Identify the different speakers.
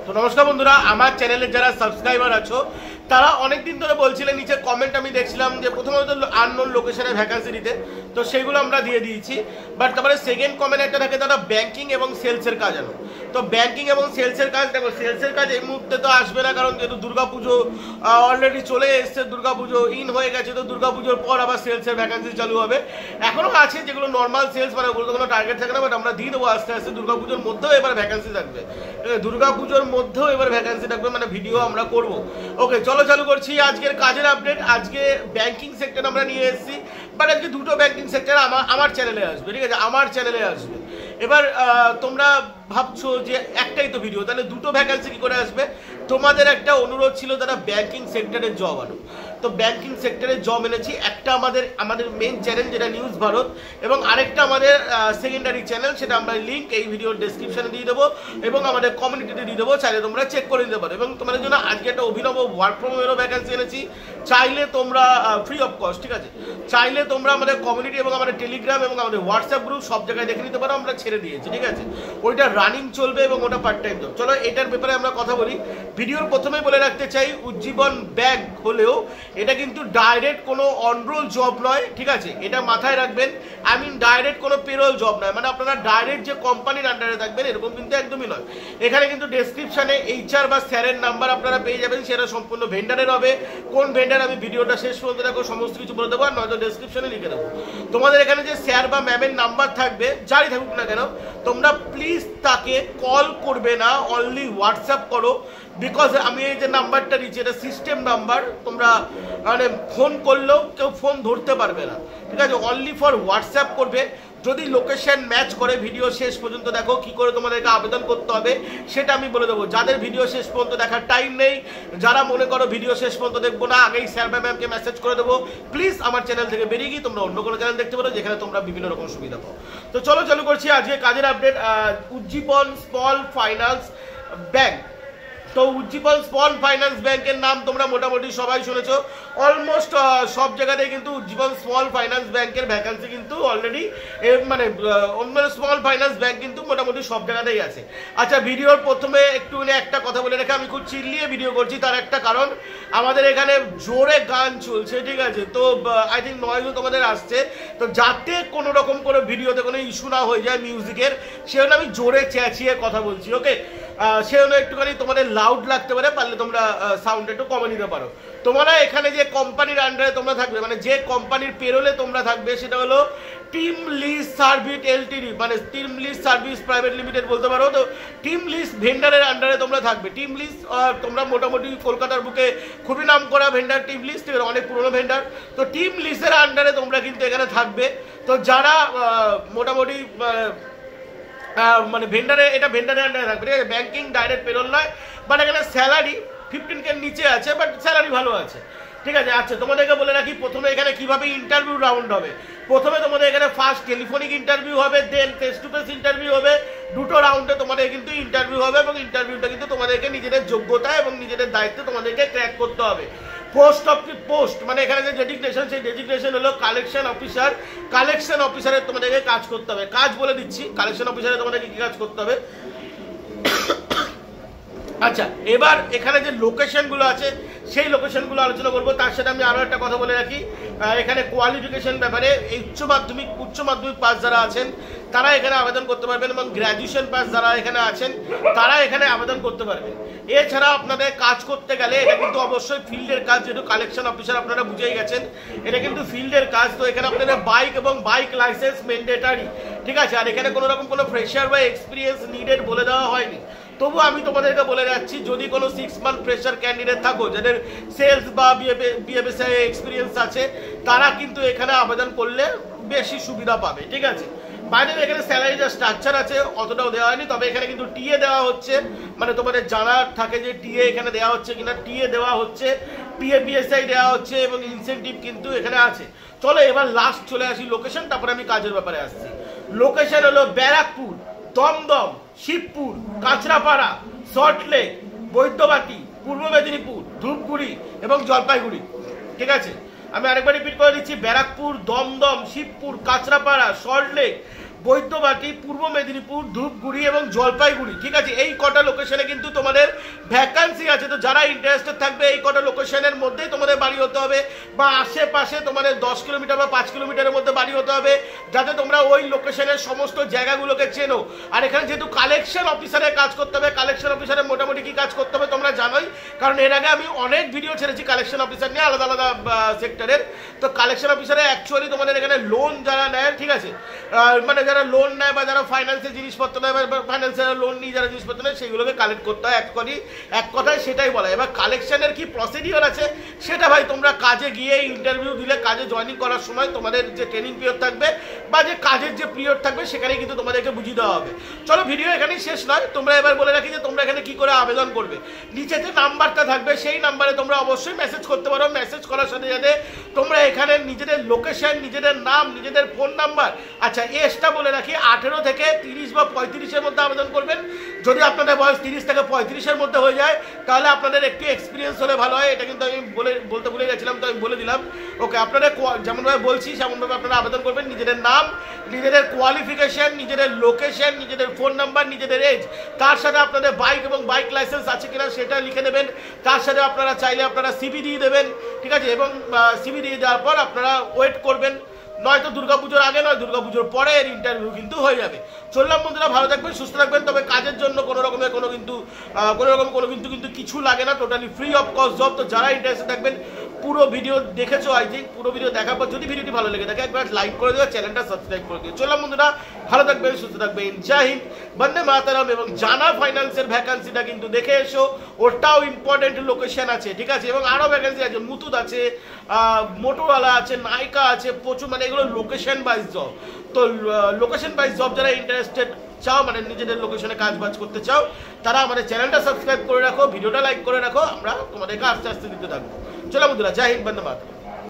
Speaker 1: তো নমস্কার বন্ধুরা, আমার চ্যানেলে যারা সাবস্ক্রাইবার আছো তারা অনেক দিন ধরে বলছিলেন, নিচে কমেন্ট আমি দেখছিলাম যে প্রথমত আননোন লোকেশনে ভ্যাকান্সি দিতে, তো সেগুলো আমরা দিয়ে দিয়েছি। বাট তারপরে সেকেন্ড কমেন্ট একটা থাকে, তারা ব্যাংকিং এবং সেলসের কাজ আনো। তো ব্যাংকিং এবং সেলসের কাজ, দেখো সেলসের কাজ এই মুহূর্তে তো আসবে না, কারণ যেহেতু দুর্গাপুজো অলরেডি চলে এসছে, দুর্গাপুজো ইন হয়ে গেছে, তো দুর্গাপুজোর পর আবার সেলসের ভ্যাকান্সি চালু হবে। এখনও আছে যেগুলো নর্মাল সেলস, মানে ওগুলো কোনো টার্গেট থাকে না, বাট আমরা দিয়ে দেবো আস্তে আস্তে। দুর্গাপুজোর মধ্যেও এবার ভ্যাকান্সি থাকবে, দুর্গাপুজোর মধ্যেও এবার ভ্যাকান্সি থাকবে, মানে ভিডিও আমরা করব। ওকে, চলো চালু করছি আজকের কাজের আপডেট। আজকে ব্যাংকিং সেক্টর আমরা নিয়ে এসেছি, বাট আজকে দুটো ব্যাংকিং সেক্টর আমার চ্যানেলে আসবে, ঠিক আছে, আমার চ্যানেলে আসবে। এবার তোমরা ভাবছো যে একটাই তো ভিডিও, তাহলে দুটো ভ্যাকান্সি কি করে আসবে? তোমাদের একটা অনুরোধ ছিল তারা ব্যাংকিং সেক্টরের জব আনো, তো ব্যাংকিং সেক্টরের জব এনেছি। একটা আমাদের মেন চ্যানেল যেটা নিউজ ভারত, এবং আরেকটা আমাদের সেকেন্ডারি চ্যানেল, সেটা আমরা লিঙ্ক এই ভিডিওর ডেসক্রিপশনে দিয়ে দেবো এবং আমাদের কমিউনিটিতে দিয়ে দেবো, চাইলে তোমরা চেক করে নিতে পারো। এবং তোমাদের জন্য আজকে একটা অভিনব ওয়ার্ক ফ্রম হোমেরও ভ্যাকান্সি এনেছি, চাইলে তোমরা ফ্রি অফ কস্ট, ঠিক আছে, চাইলে তোমরা আমাদের কমিউনিটি এবং আমাদের টেলিগ্রাম এবং আমাদের হোয়াটসঅ্যাপ গ্রুপ সব জায়গায় দেখে নিতে পারো, আমরা ছেড়ে দিয়েছি, ঠিক আছে। ওইটা রানিং চলবে এবং ওটা পার্ট টাইম জব। চলো এটার ব্যাপারে আমরা কথা বলি। ভিডিওর প্রথমে বলে রাখতে চাই, উজ্জীবন ব্যাংক হলেও এটা কিন্তু ডাইরেক্ট কোনো অনরোল জব নয়, ঠিক আছে, এটা মাথায় রাখবেন। ডাইরেক্ট কোনো পেরোল জব নয়, মানে আপনারা ডাইরেক্ট যে কোম্পানির আন্ডারে থাকবেন এরকম কিন্তু একদমই নয়। এখানে কিন্তু ডেসক্রিপশনে এইচআর বা স্যারের নাম্বার আপনারা পেয়ে যাবেন, সেটা সম্পূর্ণ ভেন্ডারের হবে। কোন ভেন্ডার আমি ভিডিওটা শেষ পর্যন্ত দেখো সমস্ত কিছু বলে দেবো, আর নয়তো ডেসক্রিপশনে লিখে দেবো। তোমাদের এখানে যে স্যার বা ম্যামের নাম্বার থাকবে, যাই থাকুক না কেন, তোমরা প্লিজ তাকে কল করবে না, অনলি হোয়াটসঅ্যাপ করো। বিকজ আমি এই যে নাম্বারটা দিচ্ছি এটা সিস্টেম নাম্বার, তোমরা মানে ফোন করলেও কেউ ফোন ধরতে পারবে না, ঠিক আছে, অনলি ফর হোয়াটসঅ্যাপ করবে। যদি লোকেশন ম্যাচ করে, ভিডিও শেষ পর্যন্ত দেখো, কি করে তোমাদেরকে আবেদন করতে হবে সেটা আমি বলে দেবো। যাদের ভিডিও শেষ পর্যন্ত দেখার টাইম নেই, যারা মনে করো ভিডিও শেষ পর্যন্ত দেখবো না, আগেই স্যার বা ম্যামকে মেসেজ করে দেবো, প্লিজ আমার চ্যানেল থেকে বেরিয়ে গিয়ে তোমরা অন্য কোনো চ্যানেল দেখতে পারো, যেখানে তোমরা বিভিন্ন রকম সুবিধা পাও। তো চলো চালু করছি আজকে কাজের update. Ujjivan small finance bank, তো উজ্জীবন স্মল ফাইন্যান্স ব্যাংকের নাম তোমরা মোটামুটি সবাই শুনেছো, অলমোস্ট সব জায়গাতেই কিন্তু উজ্জীবন স্মল ফাইন্যান্স ব্যাংকের ভ্যাকান্সি কিন্তু অলরেডি মানে স্মল ফাইন্যান্স ব্যাংক কিন্তু মোটামুটি সব জায়গাতেই আছে। আচ্ছা, ভিডিওর প্রথমে একটু একটা কথা বলে রেখে, আমি খুব চিল্লিয়ে ভিডিও করছি, তার একটা কারণ আমাদের এখানে জোরে গান চলছে, ঠিক আছে, তো আই থিঙ্ক নয়েজও তোমাদের আসছে, তো যাতে কোনো রকম করে ভিডিওতে কোনো ইস্যু না হয়ে যায় মিউজিকের, সেজন্য আমি জোরে চেঁচিয়ে কথা বলছি। ওকে, সেজন্য একটুখানি তোমাদের লাউড লাগতে পারে, পারলে তোমরা সাউন্ড একটু কমে নিতে পারো। তোমরা এখানে যে কোম্পানির আন্ডারে তোমরা থাকবে, মানে যে কোম্পানির পেরোলে তোমরা থাকবে, সেটা হলো টিম লিজ সার্ভিস এলটিডি, মানে team lease service private limited বলতে পারো। তো টিম লিজ ভেন্ডারের আন্ডারে তোমরা থাকবে। টিম লিজ তোমরা মোটামুটি কলকাতার বুকে খুবই নাম করা ভেন্ডার টিম লিজ, ঠিক আছে, অনেক পুরোনো ভেন্ডার। তো টিম লিজের আন্ডারে তোমরা কিন্তু এখানে থাকবে। তো যারা মোটামুটি মানে এটা ভেন্ডারের আন্ডারে থাকবে, ঠিক আছে, ব্যাংকিং ডাইরেক্ট পেরোল নয়, বাট এখানে স্যালারি 15K নিচে আছে, বাট স্যালারি ভালো আছে, ঠিক আছে। আচ্ছা, তোমাদেরকে বলে রাখি প্রথমে এখানে কিভাবে ইন্টারভিউ রাউন্ড হবে। প্রথমে তোমাদের এখানে ফার্স্ট টেলিফোনিক ইন্টারভিউ হবে, দেন ফেস টু ফেস ইন্টারভিউ হবে। দুটো রাউন্ডে তোমাদের কিন্তু ইন্টারভিউ হবে, এবং ইন্টারভিউটা কিন্তু তোমাদেরকে নিজেদের যোগ্যতা এবং নিজেদের দায়িত্ব তোমাদেরকে ক্র্যাক করতে হবে। পোস্ট মানে এখানে যে ডেজিগনেশন, সেই ডেজিগনেশন হলো কালেকশন অফিসার। কালেকশন অফিসারের তোমাদেরকে কাজ করতে হবে। কাজ বলে দিচ্ছি, কালেকশন অফিসারে তোমাদেরকে কি কাজ করতে হবে। আচ্ছা, এবার এখানে যে লোকেশনগুলো আছে সেই লোকেশনগুলো আলোচনা করবো। তার সাথে আমি আরও একটা কথা বলে রাখি, এখানে কোয়ালিফিকেশন ব্যাপারে উচ্চ মাধ্যমিক পাস যারা আছেন তারা এখানে আবেদন করতে পারবেন, এবং গ্র্যাজুয়েশন পাস যারা এখানে আছেন তারা এখানে আবেদন করতে পারবেন। এছাড়া আপনাদের কাজ করতে গেলে এটা কিন্তু অবশ্যই ফিল্ডের কাজ, যেহেতু কালেকশন অফিসার আপনারা বুঝেই গেছেন, এটা কিন্তু ফিল্ডের কাজ। তো এখানে আপনাদের বাইক এবং বাইক লাইসেন্স ম্যান্ডেটারি, ঠিক আছে, আর এখানে কোনো রকম কোনো ফ্রেশার বা এক্সপিরিয়েন্স নিডেড বলে দেওয়া হয়নি। তবু আমি তোমাদেরকে বলে যাচ্ছি, যদি কোনো 6 মান্থ ফ্রেশার ক্যান্ডিডেট থাকো, যাদের সেলস বা বিএফএসআই এক্সপিরিয়েন্স আছে, তারা কিন্তু এখানে আবেদন করলে বেশি সুবিধা পাবে, ঠিক আছে। বাইরের এখানে স্যালারি যা স্ট্রাকচার আছে অতটাও দেওয়া হয়নি, তবে এখানে কিন্তু টিএ দেওয়া হচ্ছে, মানে তোমাদের জানার থাকে যে টিএ এখানে দেওয়া হচ্ছে কিনা, টিএ দেওয়া হচ্ছে, পিএফএসআই দেওয়া হচ্ছে, এবং ইনসেন্টিভ কিন্তু এখানে আছে। চলো এবার লাস্ট চলে আসি লোকেশন, তারপরে আমি কাজের ব্যাপারে আসছি। লোকেশন হলো ব্যারাকপুর, দমদম, শিবপুর, কাঁচরাপাড়া, সল্টলেক, বৈদ্যবাটি, পূর্ব মেদিনীপুর, ধূপগুড়ি এবং জলপাইগুড়ি, ঠিক আছে। আমি আরেকবার রিপিট করে দিচ্ছি, ব্যারাকপুর, দমদম, শিবপুর, কাঁচরাপাড়া, সল্টলেক, বৈদ্যবাটি, পূর্ব মেদিনীপুর, ধূপগুড়ি এবং জলপাইগুড়ি, ঠিক আছে। এই কটা লোকেশনে কিন্তু তোমাদের ভ্যাকান্সি আছে। তো যারা ইন্টারেস্টেড থাকবে এই কটা লোকেশনের মধ্যেই তোমাদের বাড়ি হতে হবে, বা আশেপাশে তোমাদের 10 কিলোমিটার বা 5 কিলোমিটারের মধ্যে বাড়ি হতে হবে, যাতে তোমরা ওই লোকেশনের সমস্ত জায়গাগুলোকে চেনো। আর এখানে যেহেতু কালেকশন অফিসারের কাজ করতে হবে, কালেকশন অফিসারের মোটামুটি কি কাজ করতে হবে তোমরা জানোই, কারণ এর আগে আমি অনেক ভিডিও ছেড়েছি কালেকশন অফিসার নিয়ে আলাদা আলাদা সেক্টরের। তো কালেকশন অফিসারে অ্যাকচুয়ালি তোমাদের এখানে লোন যারা নেয়, ঠিক আছে, মানে যারা লোন নেয় বা যারা ফাইন্যান্সের জিনিসপত্র নেয় বা ফাইন্যান্সিয়াল লোন নিয়ে যারা জিনিসপত্র নেয় সেগুলোকে কালেক্ট করতে হয়। এক কথায় সেটাই বলা। এবার কালেকশনের কি প্রসিডিওর আছে সেটা ভাই তোমরা কাজে গিয়ে ইন্টারভিউ দিলে, কাজে জয়েনিং করার সময় তোমাদের যে ট্রেনিং পিরিয়ড থাকবে বা যে কাজের যে পিরিয়ড থাকবে সেখানেই কিন্তু তোমাদেরকে বুঝিয়ে দেওয়া হবে। চলো ভিডিও এখানেই শেষ নয়, তোমরা এবার বলে রাখি যে তোমরা এখানে কি করে আবেদন করবে। নিচে যে নাম্বারটা থাকবে সেই নাম্বারে তোমরা অবশ্যই মেসেজ করতে পারো। মেসেজ করার সাথে সাথে তোমরা এখানে নিজেদের লোকেশন, নিজেদের নাম, নিজেদের ফোন নাম্বার, আচ্ছা এজটা বলে রাখি 18 থেকে 30 বা 35-এর মধ্যে আবেদন করবেন। যদি আপনাদের বয়স 30 থেকে 35-এর মধ্যে হয়ে যায় তাহলে আপনাদের একটু এক্সপিরিয়েন্স হলে ভালো হয়। এটা কিন্তু আমি বলতে ভুলে গেছিলাম, তো আমি বলে দিলাম। ওকে, আপনারা যেমনভাবে বলছি সেমনভাবে আপনারা আবেদন করবেন। নিজেদের নাম, নিজেদের কোয়ালিফিকেশন, নিজেদের লোকেশন, নিজেদের ফোন নাম্বার, নিজেদের এজ, তার সাথে আপনাদের বাইক এবং বাইক লাইসেন্স আছে কিনা সেটা লিখে দেবেন। তার সাথে আপনারা চাইলে আপনারা সিভি দিয়ে দেবেন, ঠিক আছে, এবং সিভি দিয়ে দেওয়ার পর আপনারা ওয়েট করবেন। নয়তো দুর্গাপুজোর আগে নয় দুর্গাপুজোর পরে এর ইন্টারভিউ কিন্তু হয়ে যাবে। চললাম বন্ধুরা, ভালো থাকবেন, সুস্থ থাকবেন। তবে কাজের জন্য কোনো রকমের কোনো কিন্তু কিছু লাগে না, totally free of cost job. তো যারা ইন্টারেস্টেড থাকবেন, পুরো ভিডিও দেখেছো আই থিঙ্ক, পুরো ভিডিও দেখার পর যদি ভিডিওটি ভালো লেগে থাকে একবার লাইক করে দিও, চ্যানেলটা সাবস্ক্রাইব করে দিও। চললাম বন্ধুরা, ভালো থাকবেন, সুস্থ থাকবেন, জয় হিন্দ, বন্দে মাতারাম। এবং জানা ফাইন্যান্সের ভ্যাকান্সিটা কিন্তু দেখে এসো, ওটাও ইম্পর্টেন্ট লোকেশন আছে, ঠিক আছে, এবং আরও ভ্যাকান্সি আছে, মুথুট আছে, মোটোওয়ালা আছে, নাইকা আছে, প্রচুর, মানে এগুলো লোকেশন ওয়াইজ জব। তো লোকেশন ওয়াইজ জব যারা ইন্টারেস্টেড চাও, মানে নিজেদের লোকেশনে কাজ বাজ করতে চাও, তারা আমাদের চ্যানেলটা সাবস্ক্রাইব করে রাখো, ভিডিওটা লাইক করে রাখো, আমরা তোমাদেরকে আস্তে আস্তে দিতে থাকবো। চলো বন্ধুরা, জয় হিন্দ, বন্দে মাতরম।